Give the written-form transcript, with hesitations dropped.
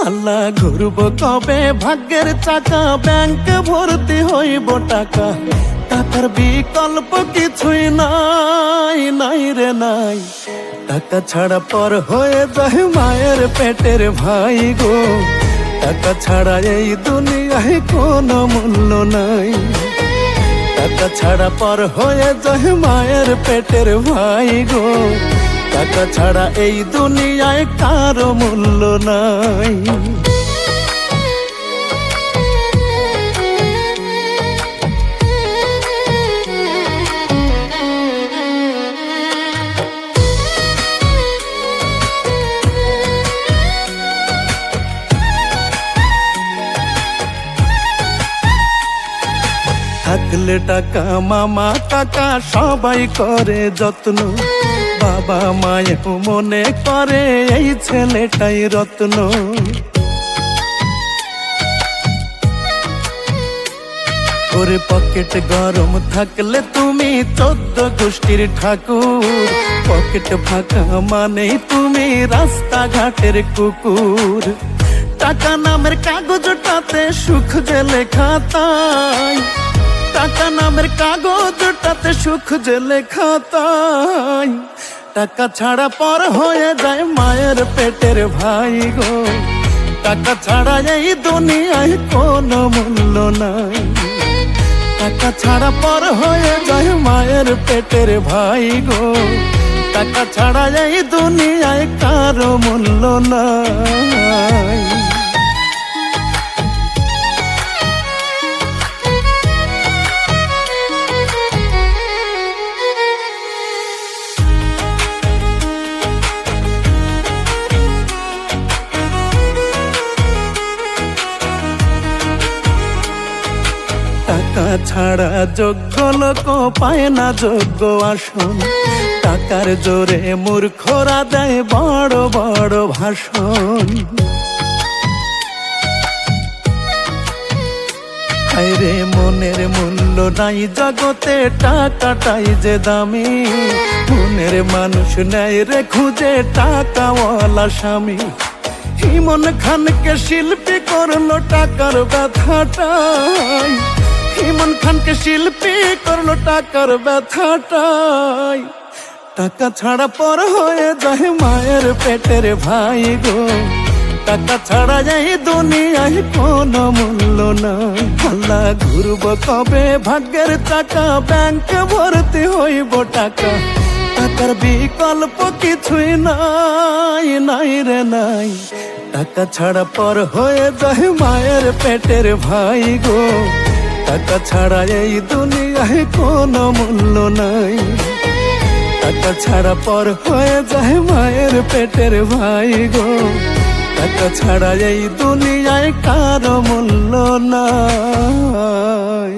আল্লাহ ঘুরব কবে ভাগ্যের চাকা, ব্যাংক ভর্তি হইব টাকা, টাকার বিকল্প কিছুই নাই, নাই রে নাই। টাকা ছাড়া পর হয়ে যায় মায়ের পেটের ভাই গো, টাকা ছাড়া এই দুনিয়ায় কোনো মূল্য নাই। টাকা ছাড়া পর হয়ে যায় মায়ের পেটের ভাই গো, টাকা ছাড়া এই দুনিয়ায় কারো মূল্য নাই। থাকলে টাকা মামা কাকা সবাই করে যত্ন, বাবা মায়েও মনে করে এই ছেলেটাই রত্ন। ওরে পকেট গরম থাকলে তুমি 14 গোষ্ঠীর ঠাকুর, পকেট ফাঁকা মানেই তুমি রাস্তাঘাটের কুকুর। টাকা নামের কাগজটাতে সুখ যে লেখা তাই, টাকা নামের কাগজটাতে সুখ যে লেখা তাই। টাকা ছাড়া পর হয়ে যায় মায়ের পেটের ভাই গো, টাকা ছাড়া এই দুনিয়ায় কোনো মূল্য নাই। টাকা ছাড়া পর হয়ে যায় মায়ের পেটের ভাই গো, টাকা ছাড়া এই দুনিয়ায় কারো মূল্য নাই। টাকা ছাড়া যোগ্য লোক পায় না যোগ্য আসন, টাকার জোরে মূর্খরা দেয় বড় বড় ভাষণ। আরে মনের মূল্য নাই জগতে, টাকাটাই যে দামি, মনের মানুষ নেয় রে খুঁজে টাকাওয়ালা স্বামী। ইমন খানকে শিল্পী করলো টাকার ব্যথাটাই, ইমন খানকে শিল্পী করলো টাকার ব্যথাটাই। টাকা ছাড়া পর হয়ে যায় মায়ের পেটের ভাই গো, টাকা ছাড়া এই দুনিয়ায় কোনো মূল্য নাই। আল্লাহ ঘুরব কবে ভাগ্যের চাকা, ব্যাংক ভর্তি হইব টাকা, টাকার বিকল্প কিছুই নাই, নাই রে নাই। টাকা ছাড়া পর হয়ে যায় মায়ের পেটের ভাই গো, টাকা ছাড়া এই দুনিয়ায় কোনো মূল্য নাই। টাকা ছাড়া পর হয়ে যায় মায়ের পেটের ভাই গো, টাকা ছাড়া এই দুনিয়ায় কারো মূল্য নাই।